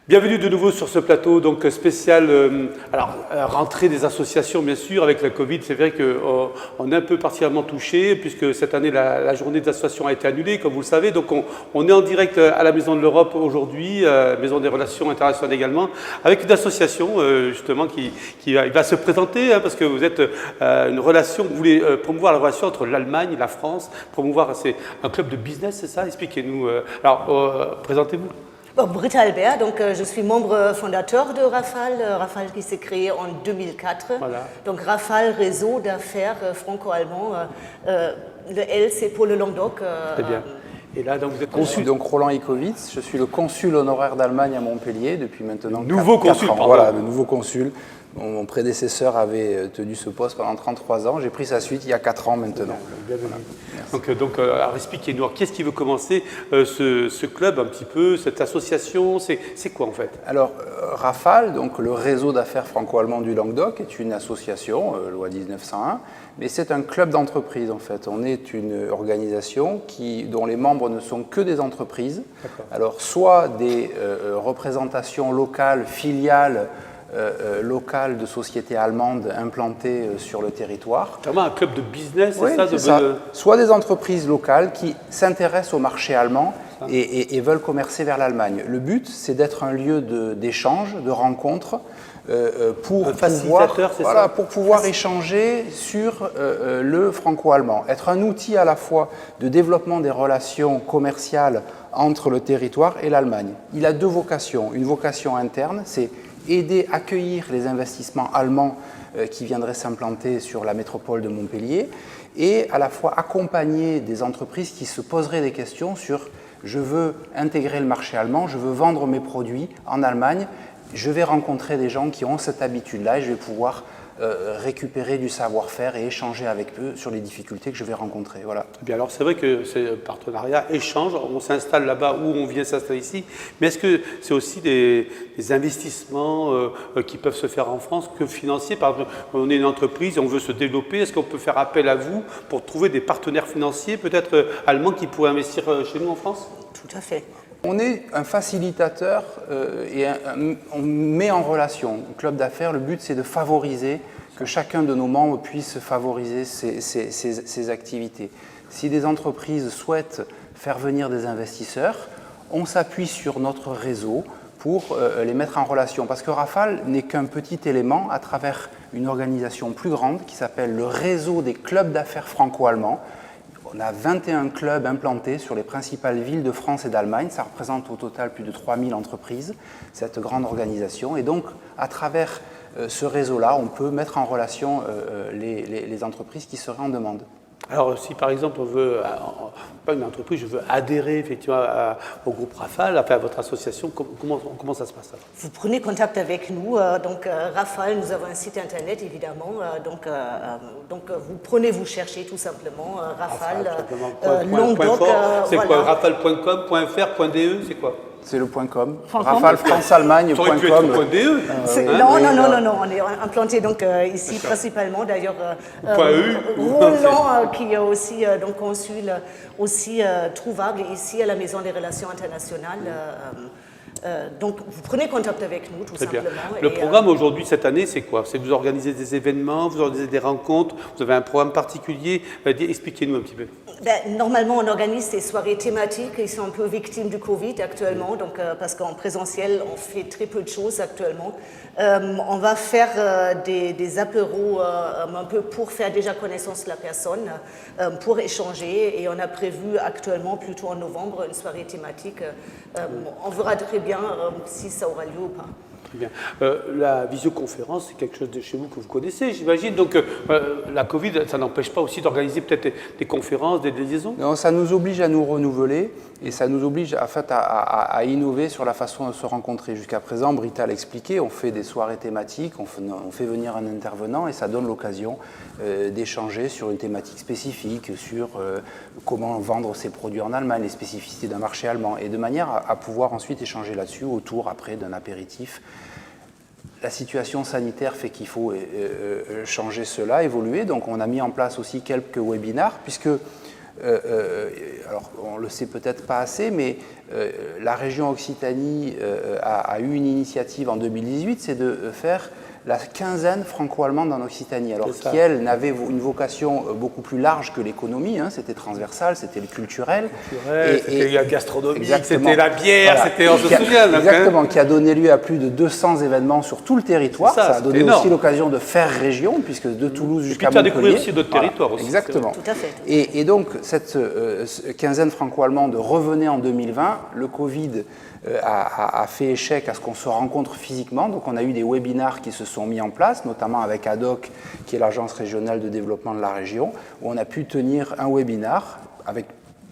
Bienvenue de nouveau sur ce plateau donc spécial, rentrée des associations bien sûr avec la Covid. C'est vrai qu'on est un peu particulièrement touché puisque cette année la journée des associations a été annulée comme vous le savez. Donc on est en direct à la Maison de l'Europe aujourd'hui, Maison des Relations Internationales également, avec une association justement qui va se présenter parce que vous êtes une relation, vous voulez promouvoir la relation entre l'Allemagne et la France, promouvoir, c'est un club de business, c'est ça? Expliquez-nous. Présentez-vous. Bon, Britta Albert, donc je suis membre fondateur de Rafale, Rafale qui s'est créé en 2004. Voilà. Donc Rafale, réseau d'affaires franco-allemand. Le L, c'est pour le Languedoc. Très bien. Et là, donc vous êtes Consul, donc Roland Icovitz, je suis le consul honoraire d'Allemagne à Montpellier depuis maintenant nouveau 4 consul, ans. pardon. Voilà, le nouveau consul. Mon prédécesseur avait tenu ce poste pendant 33 ans. J'ai pris sa suite il y a 4 ans maintenant. Bienvenue. Voilà. Donc expliquez-nous, qu'est-ce qui veut commencer ce club un petit peu, cette association, c'est quoi en fait? Alors, Rafale, donc le réseau d'affaires franco-allemand du Languedoc, est une association, loi 1901, mais c'est un club d'entreprise en fait. On est une organisation dont les membres ne sont que des entreprises. Alors, soit des représentations locales, filiales, locales de sociétés allemandes implantées sur le territoire. Vraiment un club de business, Oui, c'est ça. ça. Soit des entreprises locales qui s'intéressent au marché allemand et veulent commercer vers l'Allemagne. Le but, c'est d'être un lieu d'échange, de rencontre, pour pouvoir échanger sur le franco-allemand. Être un outil à la fois de développement des relations commerciales entre le territoire et l'Allemagne. Il a deux vocations. Une vocation interne, c'est aider, accueillir les investissements allemands qui viendraient s'implanter sur la métropole de Montpellier et à la fois accompagner des entreprises qui se poseraient des questions sur « je veux intégrer le marché allemand, je veux vendre mes produits en Allemagne, je vais rencontrer des gens qui ont cette habitude-là et je vais pouvoir récupérer du savoir-faire et échanger avec eux sur les difficultés que je vais rencontrer. » Voilà. Eh bien alors c'est vrai que c'est un partenariat, échange, on s'installe là-bas ou on vient s'installer ici, mais est-ce que c'est aussi des investissements qui peuvent se faire en France que financiers? Par exemple, on est une entreprise et on veut se développer, est-ce qu'on peut faire appel à vous pour trouver des partenaires financiers, peut-être allemands, qui pourraient investir chez nous en France? Tout à fait. On est un facilitateur et on met en relation. Le club d'affaires, le but c'est de favoriser, que chacun de nos membres puisse favoriser ses activités. Si des entreprises souhaitent faire venir des investisseurs, on s'appuie sur notre réseau pour les mettre en relation. Parce que Rafale n'est qu'un petit élément à travers une organisation plus grande qui s'appelle le réseau des clubs d'affaires franco-allemands. On a 21 clubs implantés sur les principales villes de France et d'Allemagne. Ça représente au total plus de 3000 entreprises, cette grande organisation. Et donc, à travers ce réseau-là, on peut mettre en relation les entreprises qui seraient en demande. Alors si par exemple on veut, pas une entreprise, je veux adhérer effectivement au groupe Rafale, à votre association, comment ça se passe? Vous prenez contact avec nous, donc Rafale, nous avons un site internet évidemment, vous cherchez tout simplement Rafale, Languedoc. C'est quoi, rafale.com, .fr, .de, c'est quoi? C'est le .com, rafalefranceallemagne.com. .de. Non, on est implanté donc ici principalement d'ailleurs. Roland qui est aussi donc consul, aussi trouvable ici à la Maison des Relations Internationales. Donc vous prenez contact avec nous tout simplement. Bien. Le programme aujourd'hui, cette année, c'est quoi? C'est que vous organisez des événements, vous organisez des rencontres, vous avez un programme particulier. Expliquez-nous un petit peu. Normalement, on organise des soirées thématiques. Ils sont un peu victimes du Covid actuellement, donc, parce qu'en présentiel, on fait très peu de choses actuellement. On va faire des apéros un peu pour faire déjà connaissance de la personne, pour échanger. Et on a prévu actuellement, plutôt en novembre, une soirée thématique. On verra très bien si ça aura lieu ou pas. Très bien. La visioconférence, c'est quelque chose de chez vous que vous connaissez, j'imagine. Donc la Covid, ça n'empêche pas aussi d'organiser peut-être des conférences, des liaisons? Non, ça nous oblige à nous renouveler et ça nous oblige en fait, à innover sur la façon de se rencontrer. Jusqu'à présent, Britta l'a expliqué, on fait des soirées thématiques, on fait venir un intervenant et ça donne l'occasion d'échanger sur une thématique spécifique, sur comment vendre ses produits en Allemagne, les spécificités d'un marché allemand, et de manière à pouvoir ensuite échanger là-dessus autour après d'un apéritif. La situation sanitaire fait qu'il faut changer cela, évoluer. Donc on a mis en place aussi quelques webinars, puisque Alors, on ne le sait peut-être pas assez, mais la région Occitanie a eu une initiative en 2018, c'est de faire la quinzaine franco-allemande en Occitanie, alors qui, elle, n'avait une vocation beaucoup plus large que l'économie, hein, c'était transversal, c'était le culturel. C'était la gastronomie, c'était la bière, voilà. C'était, on se souvient. Exactement, qui a donné lieu à plus de 200 événements sur tout le territoire. Ça a donné aussi l'occasion de faire région, puisque de Toulouse jusqu'à Montpellier. Et puis tu as découvert aussi d'autres territoires aussi. Exactement. Tout à fait. Et donc, cette quinzaine franco-allemande revenait en 2020, le Covid a fait échec à ce qu'on se rencontre physiquement. Donc on a eu des webinars qui se sont mis en place, notamment avec ADOC, qui est l'agence régionale de développement de la région, où on a pu tenir un webinar avec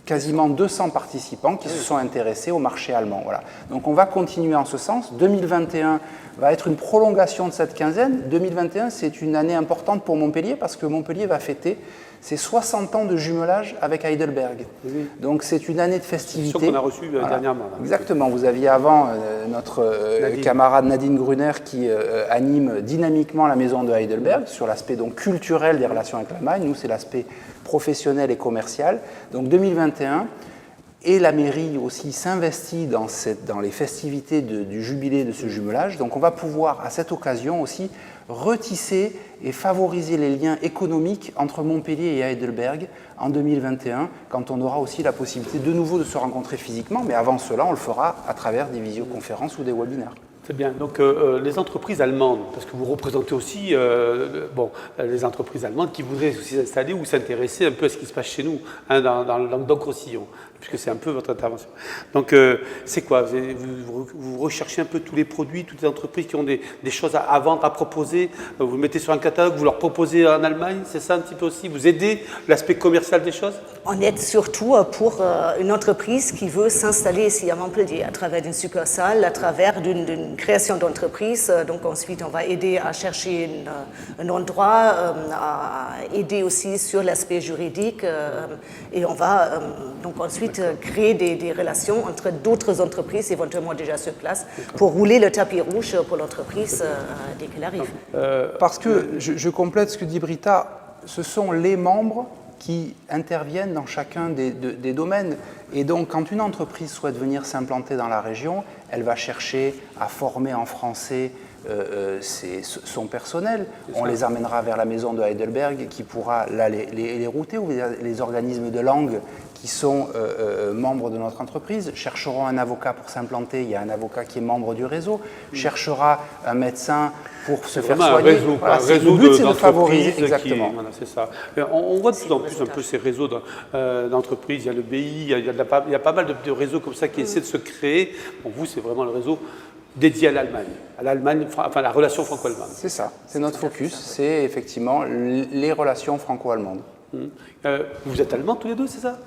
quasiment 200 participants qui se sont intéressés au marché allemand. Voilà. Donc on va continuer en ce sens. 2021 va être une prolongation de cette quinzaine. 2021, c'est une année importante pour Montpellier parce que Montpellier va fêter ses 60 ans de jumelage avec Heidelberg. Oui. Donc c'est une année de festivité. C'est qu'on a reçu dernièrement. Là. Exactement. Vous aviez avant notre camarade Nadine Gruner qui anime dynamiquement la maison de Heidelberg sur l'aspect donc culturel des relations avec l'Allemagne. Nous, c'est l'aspect professionnel et commercial. Donc 2021, et la mairie aussi s'investit dans les festivités du jubilé de ce jumelage. Donc on va pouvoir à cette occasion aussi retisser et favoriser les liens économiques entre Montpellier et Heidelberg en 2021, quand on aura aussi la possibilité de nouveau de se rencontrer physiquement, mais avant cela, on le fera à travers des visioconférences ou des webinaires. C'est bien. Donc, les entreprises allemandes, parce que vous représentez aussi les entreprises allemandes qui voudraient aussi s'installer ou s'intéresser un peu à ce qui se passe chez nous, hein, dans le Languedoc-Roussillon, puisque c'est un peu votre intervention. Donc, c'est quoi vous recherchez un peu tous les produits, toutes les entreprises qui ont des choses à vendre, à proposer, vous le mettez sur un catalogue, vous leur proposez en Allemagne, c'est ça un petit peu aussi? Vous aidez l'aspect commercial des choses? On aide surtout pour une entreprise qui veut s'installer ici à Montpellier, à travers d'une succursale, à travers d'une création d'entreprise. Donc ensuite, on va aider à chercher un endroit, à aider aussi sur l'aspect juridique et on va donc ensuite créer des relations entre d'autres entreprises éventuellement déjà sur place pour rouler le tapis rouge pour l'entreprise dès qu'elle arrive. Parce que, je complète ce que dit Britta, ce sont les membres qui interviennent dans chacun des domaines. Et donc, quand une entreprise souhaite venir s'implanter dans la région, elle va chercher à former en français son personnel. On les amènera vers la maison de Heidelberg qui pourra là, les router, ou les organismes de langue qui sont membres de notre entreprise chercheront un avocat pour s'implanter. Il y a un avocat qui est membre du réseau, cherchera un médecin pour se faire soigner. Un réseau, voilà, un réseau le but, c'est de favoriser. Exactement. Voilà, c'est ça. On voit de plus en plus un peu ces réseaux d'entreprises. Il y a le BI, il y a pas mal de réseaux comme ça qui essaient de se créer. Bon, vous, c'est vraiment le réseau dédié à l'Allemagne, enfin la relation franco-allemande. C'est ça, c'est notre focus, c'est effectivement les relations franco-allemandes. Vous êtes allemands tous les deux, c'est ça?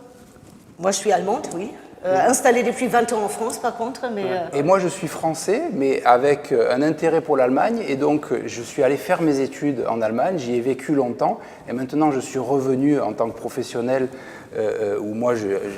Moi, je suis allemande, oui. Installée depuis 20 ans en France, par contre. Mais, Et moi, je suis français, mais avec un intérêt pour l'Allemagne. Et donc, je suis allé faire mes études en Allemagne. J'y ai vécu longtemps. Et maintenant, je suis revenu en tant que professionnel où moi,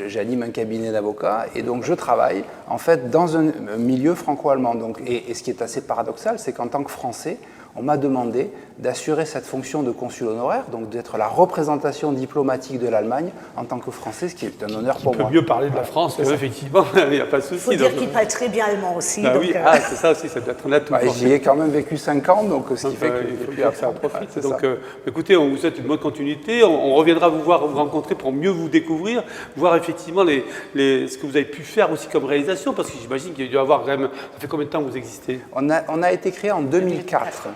j'anime un cabinet d'avocats. Et donc, je travaille, en fait, dans un milieu franco-allemand. Donc, et ce qui est assez paradoxal, c'est qu'en tant que Français, on m'a demandé d'assurer cette fonction de consul honoraire, donc d'être la représentation diplomatique de l'Allemagne en tant que Français, ce qui est un honneur pour moi. On peut mieux parler de la France, effectivement, il n'y a pas de souci. Il faut dire qu'il parle très bien allemand aussi. Ah, donc, oui, c'est ça aussi, ça doit être là tout. J'y ai quand même vécu 5 ans, donc ce qui fait que ça en profite. Donc, écoutez, on vous souhaite une bonne continuité. On reviendra vous voir, vous rencontrer pour mieux vous découvrir, voir effectivement ce que vous avez pu faire aussi comme réalisation, parce que j'imagine qu'il y a dû avoir quand même. Ça fait combien de temps que vous existez? On a été créé en 2004.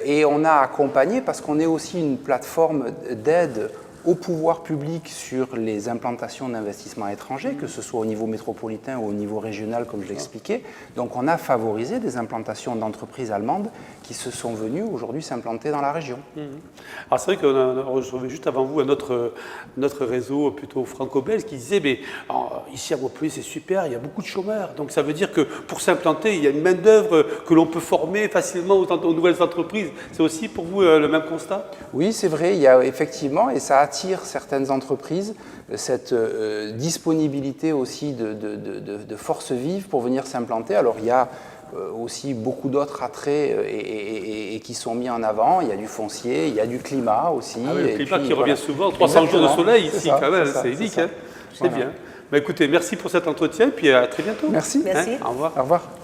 Et on a accompagné, parce qu'on est aussi une plateforme d'aide au pouvoir public sur les implantations d'investissements étrangers, que ce soit au niveau métropolitain ou au niveau régional, comme je l'expliquais. Donc on a favorisé des implantations d'entreprises allemandes qui se sont venues aujourd'hui s'implanter dans la région. Alors c'est vrai qu'on a retrouvé juste avant vous notre réseau plutôt franco-belge qui disait mais alors, ici à Montpellier c'est super, il y a beaucoup de chômeurs, donc ça veut dire que pour s'implanter il y a une main-d'œuvre que l'on peut former facilement aux nouvelles entreprises. C'est aussi pour vous le même constat? Oui, c'est vrai, il y a effectivement, et ça attire certaines entreprises, cette disponibilité aussi de forces vives pour venir s'implanter. Alors il y a aussi beaucoup d'autres attraits et qui sont mis en avant. Il y a du foncier, il y a du climat aussi. Ah oui, le climat qui revient souvent, 300 jours de soleil ici ça, quand même, c'est unique. ça. C'est bien. Bah, écoutez, merci pour cet entretien et puis à très bientôt. Merci. Merci. Au revoir. Au revoir.